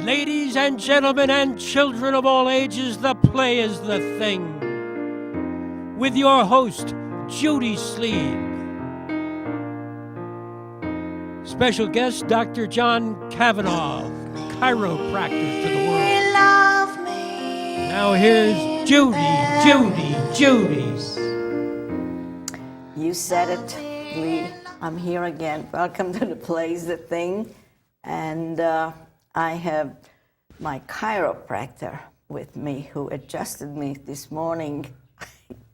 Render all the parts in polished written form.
Ladies and gentlemen and children of all ages, the play is the thing. With your host, Judy Sleed. Special guest, Dr. John Kavanaugh, chiropractor to the world. Now here's Judy. You said it, Lee. I'm here again. Welcome to the play is the thing. And I have my chiropractor with me who adjusted me this morning.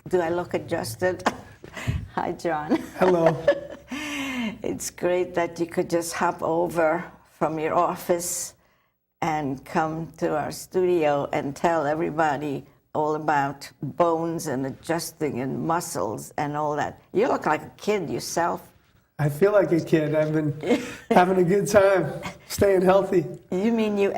Do I look adjusted? Hi, John. Hello. It's great that you could just hop over from your office and come to our studio and tell everybody all about bones and adjusting and muscles and all that. You look like a kid yourself. I feel like a kid. I've been having a good time, staying healthy. You mean you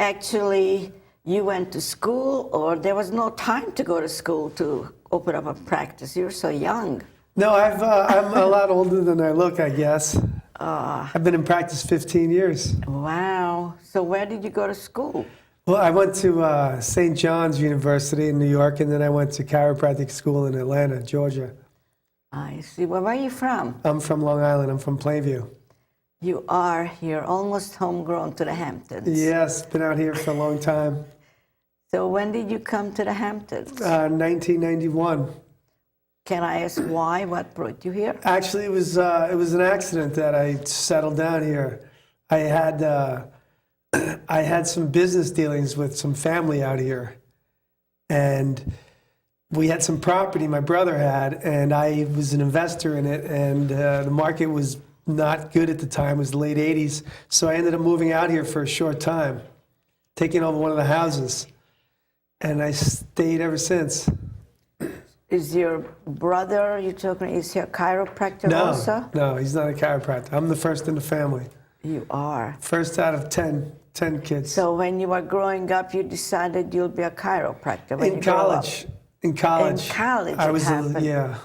went to school, or there was no time to go to school to open up a practice? You're so young. No, I'm a lot older than I look, I guess. I've been in practice 15 years. Wow. So where did you go to school? Well, I went to St. John's University in New York, and then I went to chiropractic school in Atlanta, Georgia. I see. Well, where are you from? I'm from Long Island. I'm from Plainview. You're almost homegrown to the Hamptons. Yes, been out here for a long time. So when did you come to the Hamptons? 1991. Can I ask why? What brought you here? Actually, it was an accident that I settled down here. I had some business dealings with some family out here, and we had some property my brother had, and I was an investor in it, and the market was not good at the time. It was the late 80s, so I ended up moving out here for a short time, taking over one of the houses, and I stayed ever since. Is your brother, is he a chiropractor also? No, he's not a chiropractor. I'm the first in the family. You are? First out of 10 kids. So when you were growing up, you decided you'll be a chiropractor when In college. In college. I was happened. Yeah.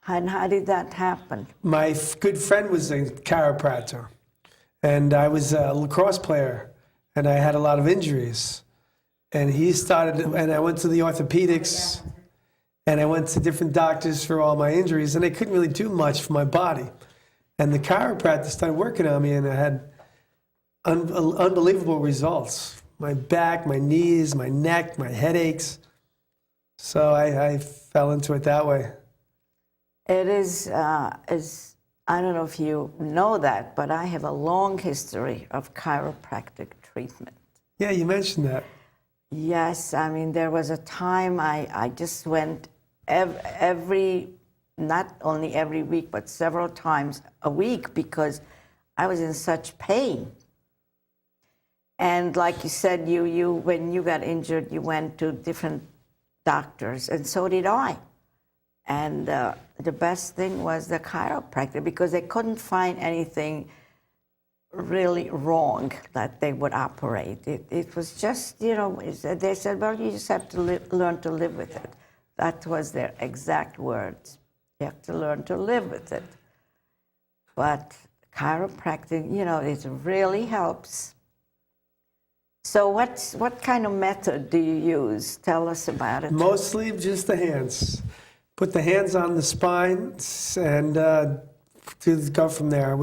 And how did that happen? My good friend was a chiropractor, and I was a lacrosse player, and I had a lot of injuries. And I went to the orthopedics, and I went to different doctors for all my injuries, and they couldn't really do much for my body. And the chiropractor started working on me, and I had unbelievable results. My back, my knees, my neck, my headaches. So I fell into it that way. It is, I don't know if you know that, but I have a long history of chiropractic treatment. Yeah, you mentioned that. Yes, I mean, there was a time I just went not only every week, but several times a week because I was in such pain. And like you said, you when you got injured, you went to different doctors, and so did I. And the best thing was the chiropractor because they couldn't find anything really wrong that they would operate. It was just, they said, well, you just have to learn to live with it. That was their exact words. You have to learn to live with it. But chiropractic, it really helps. So what kind of method do you use? Tell us about it. Mostly just the hands. Put the hands on the spine and go from there.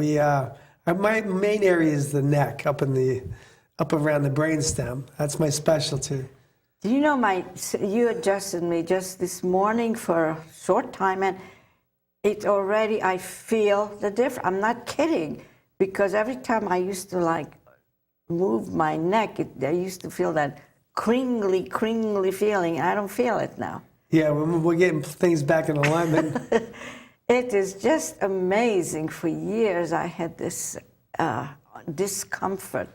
My main area is the neck, up around the brainstem. That's my specialty. Do you know you adjusted me just this morning for a short time, and I feel the difference. I'm not kidding, because every time I used to move my neck, I used to feel that cringly feeling. I don't feel it now. Yeah, we're getting things back in alignment. It is just amazing. For years, I had this discomfort,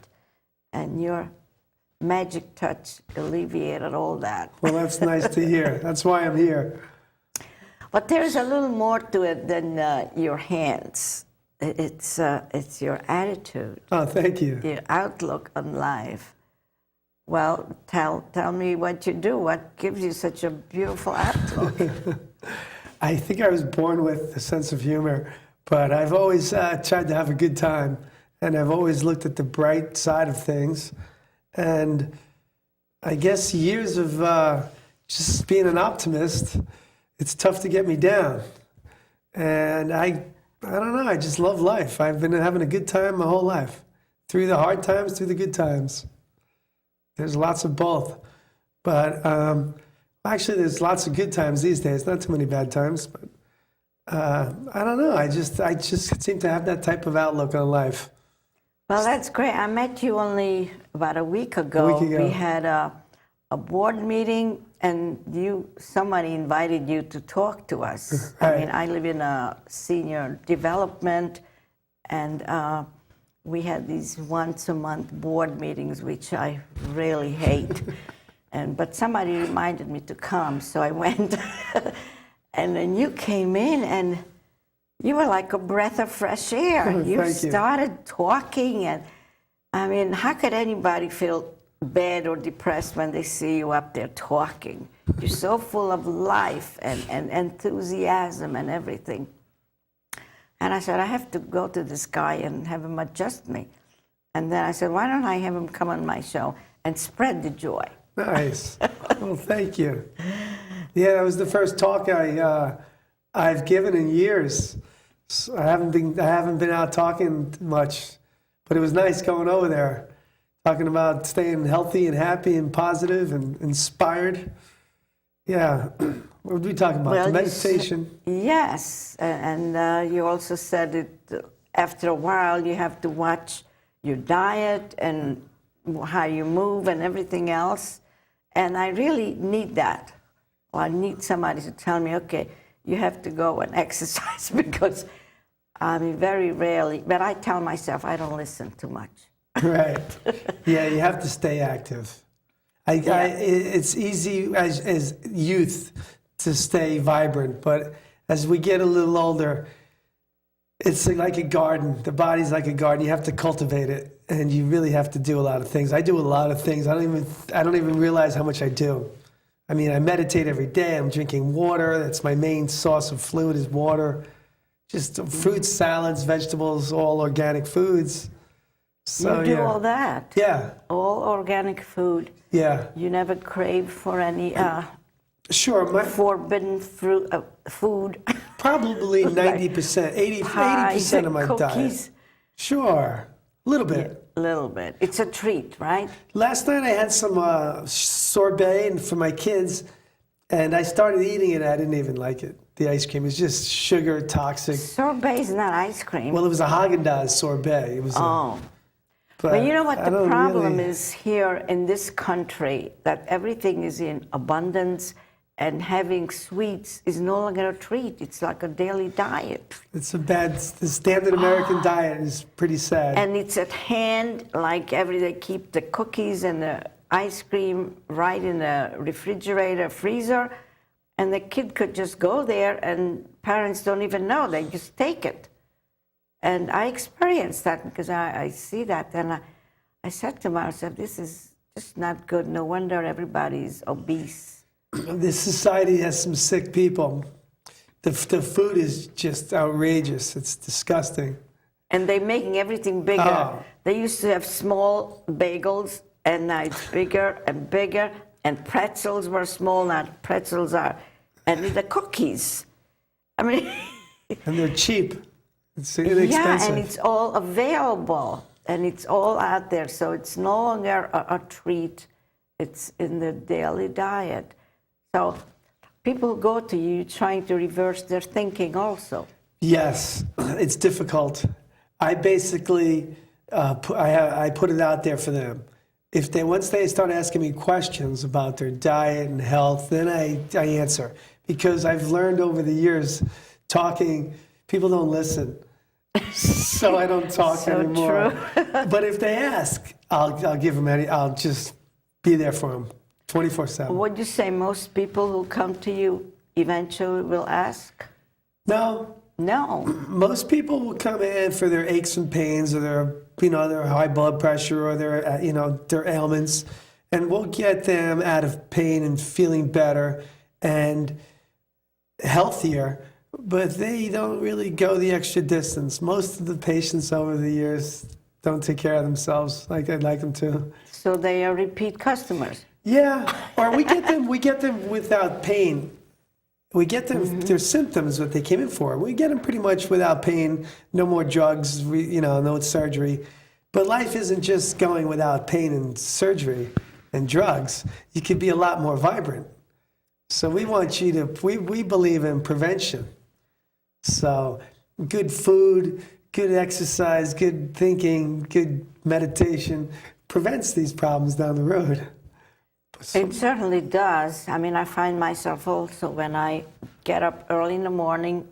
and your magic touch alleviated all that. Well, that's nice to hear. That's why I'm here. But there's a little more to it than your hands. It's your attitude. Oh, thank you. Your outlook on life. Well, tell me what you do. What gives you such a beautiful outlook? I think I was born with a sense of humor, but I've always tried to have a good time, and I've always looked at the bright side of things. And I guess years of just being an optimist, it's tough to get me down. And I don't know, I just love life. I've been having a good time my whole life. Through the hard times, through the good times. There's lots of both. But actually, there's lots of good times these days, not too many bad times. But I don't know, I just seem to have that type of outlook on life. Well, that's great. I met you only about a week ago. We had a board meeting, and somebody invited you to talk to us. Right. I mean, I live in a senior development, and we had these once-a-month board meetings, which I really hate. But somebody reminded me to come, so I went. And then you came in, and you were like a breath of fresh air. You started talking, and I mean, how could anybody feel bad or depressed when they see you up there talking? You're so full of life and enthusiasm and everything. And I said, I have to go to this guy and have him adjust me. And then I said, why don't I have him come on my show and spread the joy? Nice. Well, thank you. Yeah, that was the first talk I've given in years. I haven't been out talking much, but it was nice going over there, talking about staying healthy and happy and positive and inspired. Yeah. What were we talking about? Well, meditation. Yes, and you also said that after a while you have to watch your diet and how you move and everything else. And I really need that. Well, I need somebody to tell me, okay, you have to go and exercise, because I mean, very rarely, but I tell myself I don't listen too much. Right. Yeah, you have to stay active. It's easy as youth to stay vibrant, but as we get a little older, it's like a garden. The body's like a garden. You have to cultivate it, and you really have to do a lot of things. I do a lot of things. I don't even realize how much I do. I mean, I meditate every day. I'm drinking water. That's my main source of fluid, is water. Just fruits, salads, vegetables, all organic foods. So, you do all that? Yeah. All organic food? Yeah. You never crave for any sure, forbidden food? Probably 90%, 80% of my cookies. diet. Sure, a little bit. A little bit. It's a treat, right? Last night I had some sorbet for my kids, and I started eating it. I didn't even like it. The ice cream is just sugar, toxic. Sorbet is not ice cream. Well, it was a Haagen-Dazs sorbet. It was. But you know what the problem is here in this country, that everything is in abundance, and having sweets is no longer a treat. It's like a daily diet. It's the standard American diet is pretty sad. And it's at hand, like every day, keep the cookies and the ice cream right in the refrigerator, freezer, and the kid could just go there, and parents don't even know. They just take it. And I experienced that because I see that, and I said to myself, this is just not good. No wonder everybody's obese. This society has some sick people. The food is just outrageous. It's disgusting. And they're making everything bigger. Oh. They used to have small bagels, and now it's bigger and bigger, and pretzels were small, now pretzels are, and the cookies. I mean... And they're cheap. It's inexpensive. Yeah, and it's all available, and it's all out there, so it's no longer a treat. It's in the daily diet. So people who go to you trying to reverse their thinking also. Yes, it's difficult. I basically, I put it out there for them. Once they start asking me questions about their diet and health, then I answer. Because I've learned over the years, talking, people don't listen. So I don't talk anymore. True. But if they ask, I'll give them I'll just be there for them 24/7. Would you say most people who come to you eventually will ask? No. No. Most people will come in for their aches and pains, or their high blood pressure, or their ailments, and we'll get them out of pain and feeling better and healthier. But they don't really go the extra distance. Most of the patients over the years, don't take care of themselves like I'd like them to. So they are repeat customers. Yeah, or we get them without pain. We get them their symptoms, what they came in for. We get them pretty much without pain, no more drugs, no surgery. But life isn't just going without pain and surgery and drugs. You could be a lot more vibrant. So we want you to, we believe in prevention. So good food, good exercise, good thinking, good meditation prevents these problems down the road. It certainly does. I mean, I find myself also when I get up early in the morning,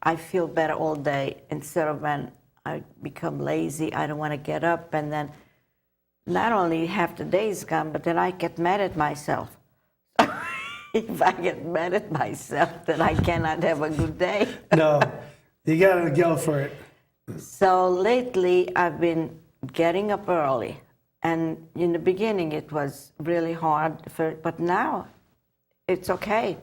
I feel better all day instead of when I become lazy, I don't want to get up, and then not only half the day is gone, but then I get mad at myself. If I get mad at myself, then I cannot have a good day. No, you got to go for it. So lately, I've been getting up early. And in the beginning, it was really hard, but now it's okay.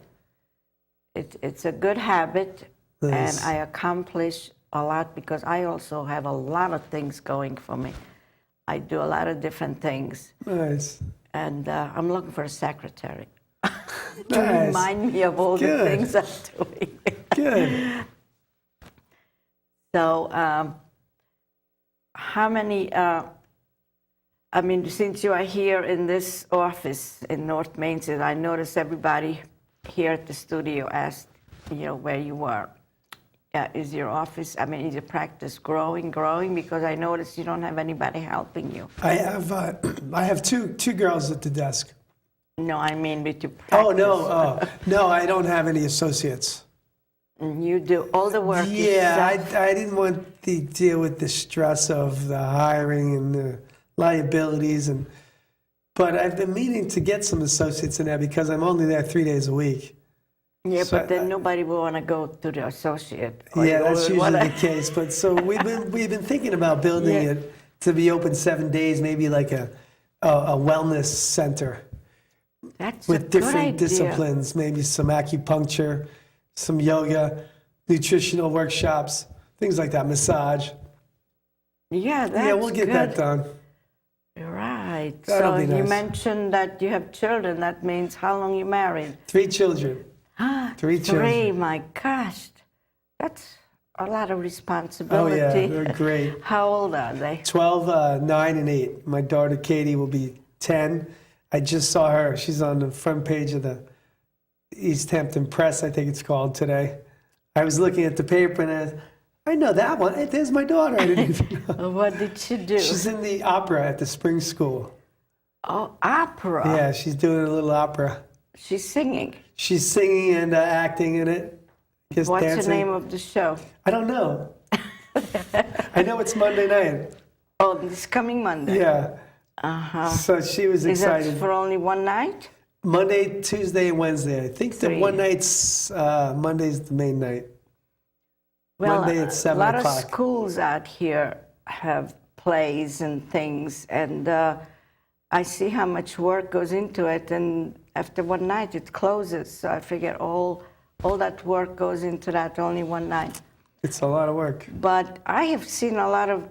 It's a good habit, Nice. and I accomplish a lot because I also have a lot of things going for me. I do a lot of different things, Nice. and I'm looking for a secretary to Nice. remind me of all the Good. things I'm doing. Good. So, how many... I mean, since you are here in this office in North Main Street, I noticed everybody here at the studio asked, where you were. Is your office, is your practice growing? Because I noticed you don't have anybody helping you. I have two girls at the desk. No, I mean with your practice. Oh, no. No, I don't have any associates. And you do all the work Yeah, yourself? I didn't want to deal with the stress of the hiring and the liabilities, but I've been meaning to get some associates in there because I'm only there 3 days a week. Yeah, So but then nobody will want to go to the associate. Or Yeah, you that's will usually wanna- the case. But so we've been thinking about building Yeah. it to be open 7 days, maybe like a wellness center That's a with good different idea. disciplines, maybe some acupuncture, some yoga, nutritional workshops, things like that, massage. Yeah, that's Yeah, we'll get good. that done. Right. That'll So be you nice. mentioned that you have children. That means how long you married? 3 children. Three children. Three. My gosh, that's a lot of Oh responsibility. yeah, they're great. How old are they? 12, 9, and 8. My daughter Katie will be 10. I just saw her. She's on the front page of the East Hampton Press, I think it's called, today. I was looking at the paper and I know that one. Hey, there's my daughter. I didn't even know. What did she do? She's in the opera at the spring school. Oh, opera. Yeah, she's doing a little opera. She's singing. She's singing and acting in it. Just What's dancing. the name of the show? I don't know. I know it's Monday night. Oh, this coming Monday. Yeah. Uh-huh. So she was Is that excited. for only one night? Monday, Tuesday, and Wednesday. I think the 3. one night's Monday's the main night. Well, Monday at 7 a lot o'clock. of schools out here have plays and things, and I see how much work goes into it, and after one night it closes. So I figure all that work goes into that only one night. It's a lot of work. But I have seen a lot of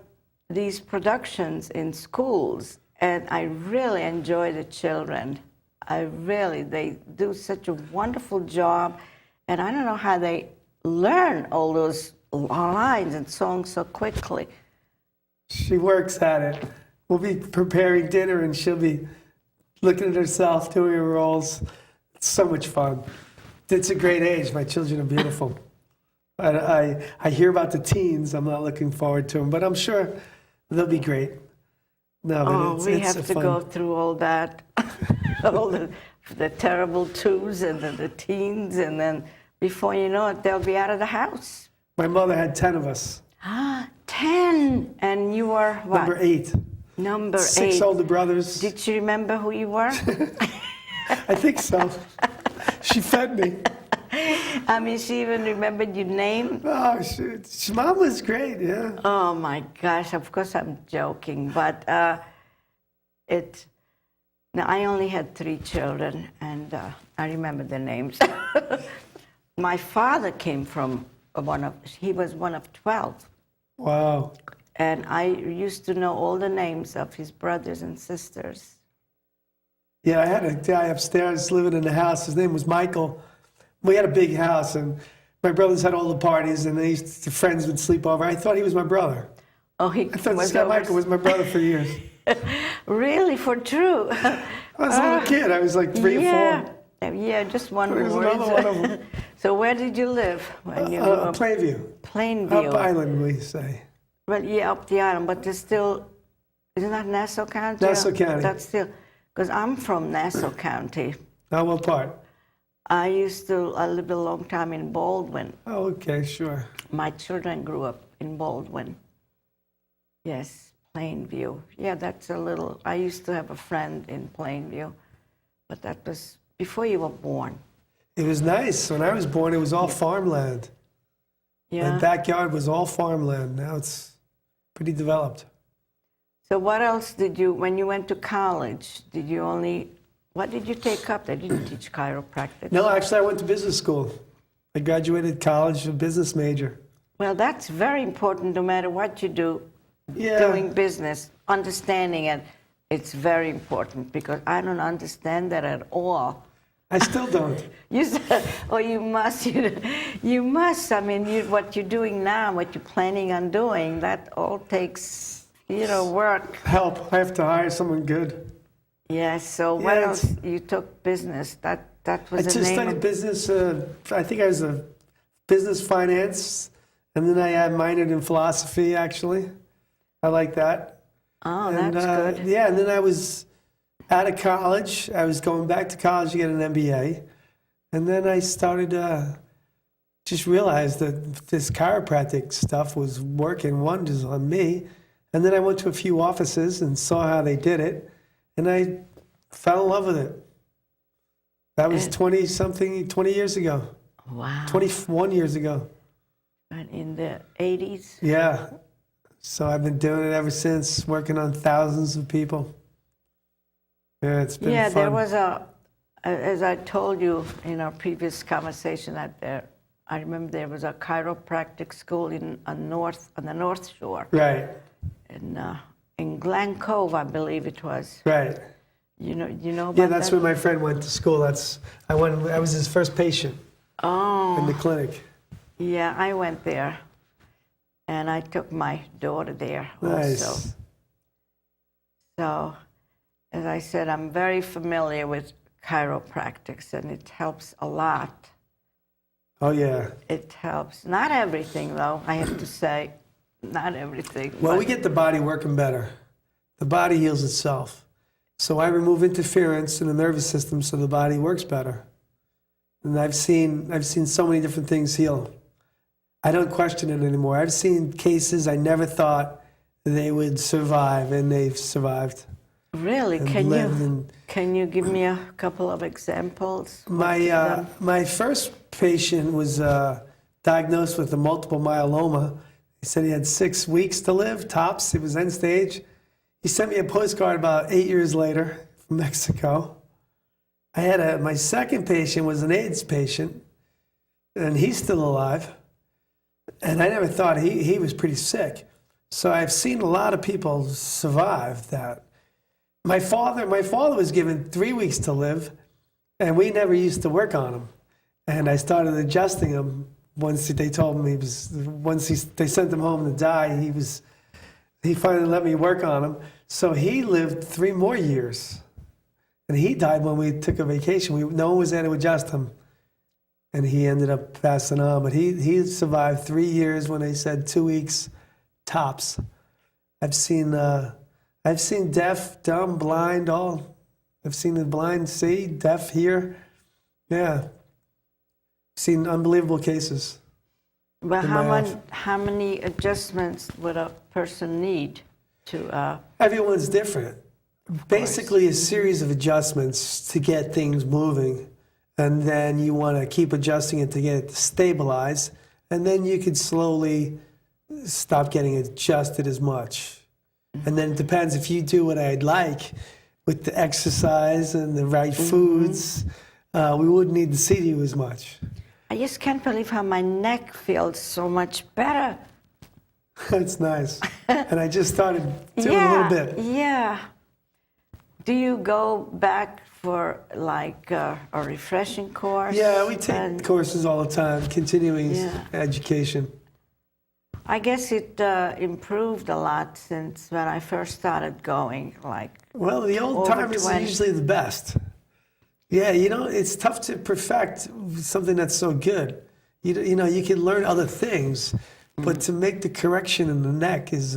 these productions in schools, and I really enjoy the children. They do such a wonderful job, and I don't know how they learn all those lines and songs so quickly. She works at it. We'll be preparing dinner and she'll be looking at herself, doing her roles. It's so much fun. It's a great age. My children are beautiful. I hear about the teens. I'm not looking forward to them, but I'm sure they'll be great. No, but We it's have a to fun. go through all that, all the terrible twos and the teens, and then before you know it, they'll be out of the house. My mother had 10 of us. 10, and you were what? Number 8. Number 6 8. older brothers. Did she remember who you were? I think so. She fed me. She even remembered your name? Oh, Mom was great, yeah. Oh my gosh, of course I'm joking, but now I only had 3 children, and I remember their names. My father came from he was one of 12. Wow. And I used to know all the names of his brothers and sisters. Yeah, I had a guy upstairs living in the house. His name was Michael. We had a big house, and my brothers had all the parties, and friends would sleep over. I thought he was my brother. Oh, he I thought was this guy Michael was my brother for years. Really, for true? I was a little kid. I was like 3 or 4. Yeah, just one There was word. another one of them. So where did you live when you grew up? Plainview. Plainview. Up Island, we say. Well, yeah, up the island, but there's still, isn't that Nassau County? Nassau County. That's still, because I'm from Nassau County. Now, what part? I lived a long time in Baldwin. Oh, okay, sure. My children grew up in Baldwin. Yes, Plainview. Yeah, I used to have a friend in Plainview, but that was before you were born. It was nice. When I was born, it was all farmland. Yeah. My backyard was all farmland. Now it's pretty developed. So what else when you went to college, what did you take up? They didn't teach chiropractic. No, actually, I went to business school. I graduated college, a business major. Well, that's very important no matter what you do. Yeah. Doing business, understanding it, it's very important because I don't understand that at all. I still don't. You said, oh, you must. You must. I mean, what you're doing now, what you're planning on doing, that all takes, work. Help. I have to hire someone good. Yes. So what else? You took business. That was the I just name. studied business. I think I was a business finance, and then I minored in philosophy, actually. I like that. Oh, that's good. Yeah, and then I was out of college. I was going back to college to get an MBA. And then I started just realized that this chiropractic stuff was working wonders on me. And then I went to a few offices and saw how they did it. And I fell in love with it. That was 20 years ago. Wow. 21 years ago. And in the 80s? Yeah. So I've been doing it ever since, working on thousands of people. Yeah, it's been fun. Yeah, there was as I told you in our previous conversation, I remember there was a chiropractic school on the North Shore. Right. In Glen Cove, I believe it was. Right. You know about Yeah, that's that? where my friend went to school. I was his first patient in the clinic. Yeah, I went there. And I took my daughter there Nice. also. So, as I said, I'm very familiar with chiropractics, and it helps a lot. Oh, yeah. It helps. Not everything, though, I have to say. Not everything. Well, we get the body working better. The body heals itself. So I remove interference in the nervous system so the body works better. And I've seen so many different things heal. I don't question it anymore. I've seen cases I never thought they would survive, and they've survived. Really? Can you give me a couple of examples? My first patient was diagnosed with a multiple myeloma. He said he had 6 weeks to live, tops. It was end stage. He sent me a postcard about 8 years later from Mexico. My second patient was an AIDS patient, and he's still alive. And I never thought he was pretty sick. So I've seen a lot of people survive that. My father was given 3 weeks to live, and we never used to work on him. And I started adjusting him once they told me they sent him home to die. He finally let me work on him. So he lived 3 more years, and he died when we took a vacation. No one was there to adjust him. And he ended up passing on, but he survived 3 years when they said 2 weeks tops. I've seen deaf, dumb, blind, all. I've seen the blind see, deaf hear. Yeah, seen unbelievable cases. Well, how many adjustments would a person need to? Everyone's different. Basically, a series of adjustments to get things moving. And then you want to keep adjusting it to get it to stabilize. And then you could slowly stop getting adjusted as much. And then it depends if you do what I'd like with the exercise and the right foods, we wouldn't need to see you as much. I just can't believe how my neck feels so much better. That's nice. And I just started doing a little bit. Yeah. Do you go back for like a refreshing course? Yeah, we take courses all the time, continuing education. I guess it improved a lot since when I first started going. Well, the old timers are usually the best. Yeah, it's tough to perfect something that's so good. You know, you can learn other things, but to make the correction in the neck is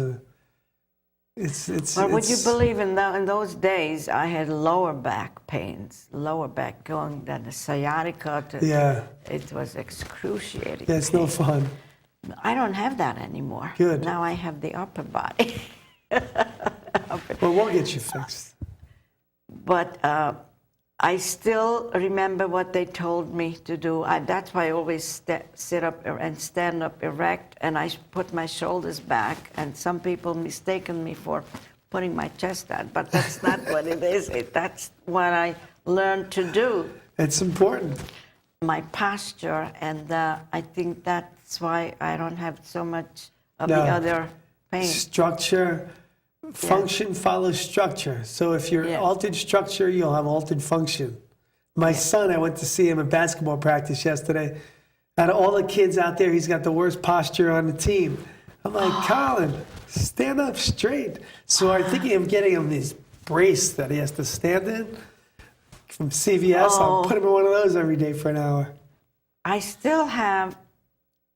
Well, would you believe in those days I had lower back pains, lower back going than the sciatica. It was excruciating. Yeah, it's no fun. I don't have that anymore. Good. Now I have the upper body. Well, we'll get you fixed. But I still remember what they told me to do. That's why I always sit up and stand up erect, and I put my shoulders back. And some people mistaken me for putting my chest out, but that's not what it is. That's what I learned to do. It's important. My posture, and I think that's why I don't have so much of the other pain. Structure. Function follows structure. So if you're altered structure, you'll have altered function. My son, I went to see him at basketball practice yesterday. Out of all the kids out there, he's got the worst posture on the team. I'm like, Colin, stand up straight. So I'm thinking of getting him this brace that he has to stand in from CVS. I'll put him in one of those every day for an hour. I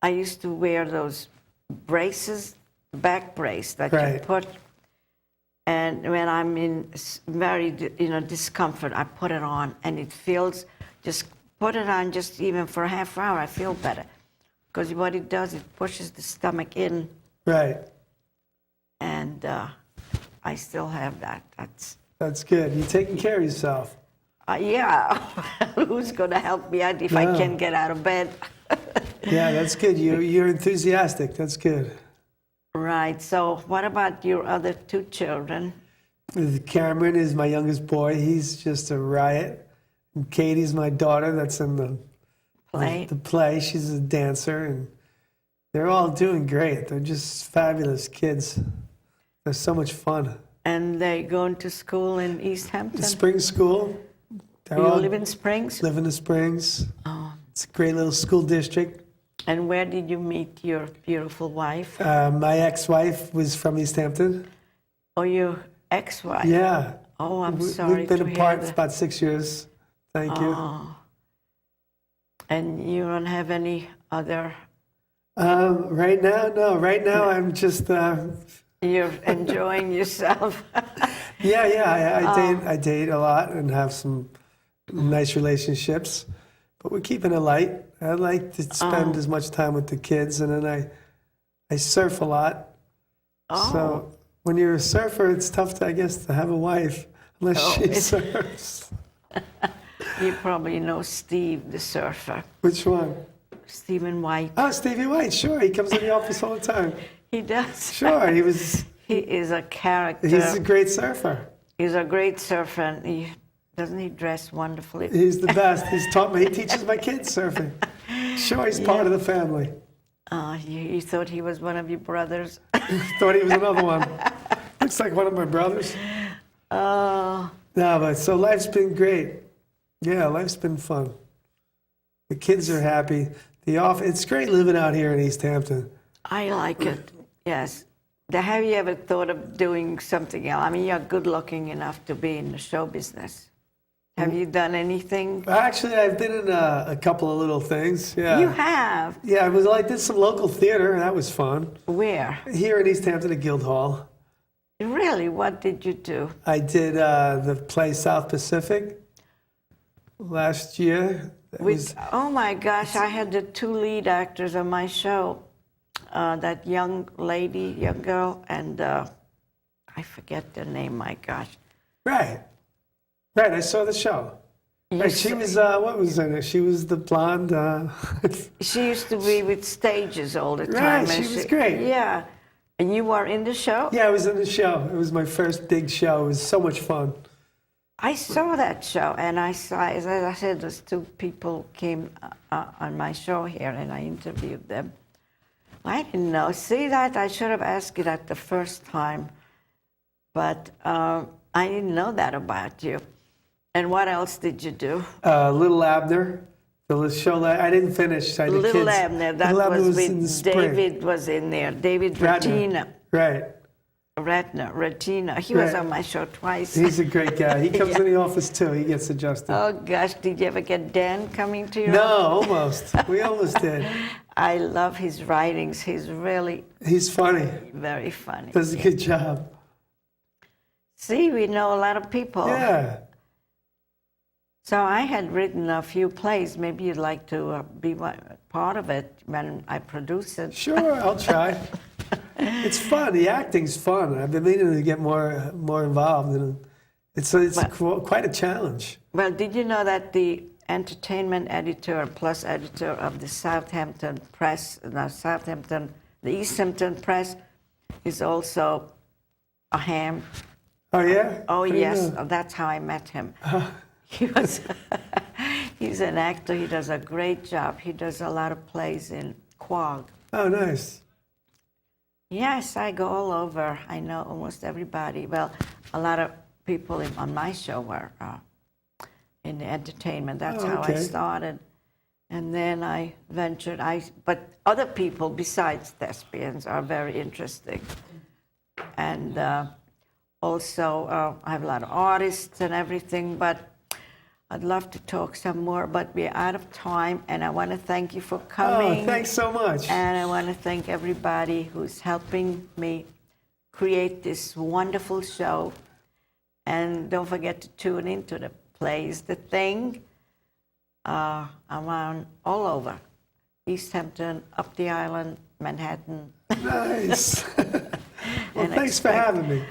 used to wear those braces, back brace that you put. And when I'm in very, discomfort, I put it on, and it feels, just put it on just even for a half hour, I feel better. Because what it does, it pushes the stomach in. Right. And I still have that. That's good. You're taking care of yourself. Yeah. Who's going to help me out if I can't get out of bed? Yeah, that's good. You're enthusiastic. That's good. Right. So what about your other two children? Cameron is my youngest boy. He's just a riot. And Katie's my daughter that's in the play. She's a dancer, and they're all doing great. They're just fabulous kids. They're so much fun. And they going to school in East Hampton? Spring school. You live in Springs? Live in the Springs. Oh. It's a great little school district. And where did you meet your beautiful wife? My ex-wife was from East Hampton. Oh, your ex-wife? Yeah. Oh, I'm sorry. We've been apart for about 6 years. Thank you. And you don't have any other? Right now, no. Right now, I'm just. You're enjoying yourself. Yeah. I date a lot and have some nice relationships, but we're keeping it light. I like to spend as much time with the kids, and then I surf a lot. So when you're a surfer, it's tough to have a wife unless she surfs. You probably know Steve, the surfer. Which one? Stephen White. Oh, Stevie White, sure. He comes in the office all the time. He does. Sure, He is a character. He's a great surfer. He's a great surfer, and doesn't he dress wonderfully? He's the best. He teaches my kids surfing. Sure, he's part of the family. You thought he was one of your brothers? Thought he was another one. Looks like one of my brothers. No, but so life's been great. Yeah, life's been fun. The kids are happy. It's great living out here in East Hampton. I like it, yes. Have you ever thought of doing something else? I mean, you're good looking enough to be in the show business. Have you done anything? Actually, I've been in a couple of little things. Yeah. You have? Yeah, I did some local theater, and that was fun. Where? Here in East Hampton at Guildhall. Really? What did you do? I did the play South Pacific last year. Oh my gosh, I had the two lead actors on my show. That young girl, and I forget their name, my gosh. Right, I saw the show. Right, she was, what was in it? She was the blonde. She used to be with Stages all the time. Right, she was great. Yeah. And you were in the show? Yeah, I was in the show. It was my first big show. It was so much fun. I saw that show, and I saw, as I said, those two people came on my show here, and I interviewed them. I didn't know. See that? I should have asked you that the first time. But I didn't know that about you. And what else did you do? Little Abner, the show that I didn't finish. I did Little kids. Abner, that Little Abner was in the with spring. David was in there. David Ratner. Ratina. Right. Ratina. He was Right. on my show twice. He's a great guy. He comes Yeah. in the office too. He gets adjusted. Oh gosh, did you ever get Dan coming to your No, office? almost. We almost did. I love his writings. He's really He's funny. very funny. Does a good job. See, we know a lot of people. Yeah. So I had written a few plays. Maybe you'd like to be part of it when I produce it. Sure, I'll try. It's fun. The acting's fun. I've been meaning to get more involved. And it's quite a challenge. Well, did you know that the entertainment editor plus editor of the Southampton Press, the East Hampton Press, is also a ham? Oh, yeah? Oh, I didn't yes. know. That's how I met him. He's an actor. He does a great job. He does a lot of plays in Quag. Oh, nice. Yes, I go all over. I know almost everybody. Well, a lot of people on my show were in the entertainment. That's how I okay. started. And then I ventured. But other people besides thespians are very interesting. And also, I have a lot of artists and everything, but I'd love to talk some more, but we're out of time, and I want to thank you for coming. Oh, thanks so much. And I want to thank everybody who's helping me create this wonderful show. And don't forget to tune into the plays, The Thing. I'm on all over. East Hampton, up the island, Manhattan. Nice. Well, thanks for having me.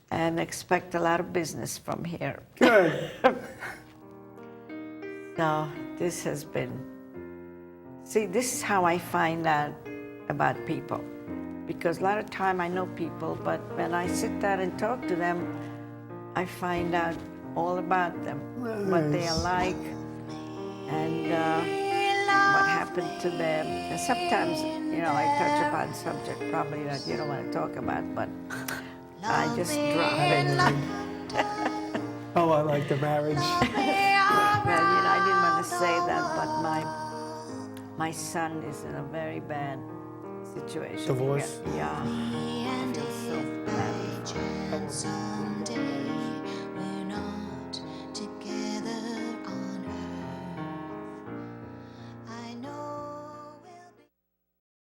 And expect a lot of business from here. Good. So this has been, see, this is how I find out about people. Because a lot of time I know people, but when I sit down and talk to them, I find out all about them, what they are like, and what happened to them. And sometimes, I touch upon subject probably that you don't want to talk about, but I just drop it. Oh, I like the marriage. Well, I didn't want to say that, but my son is in a very bad situation. Divorce? Yeah. I feel so bad.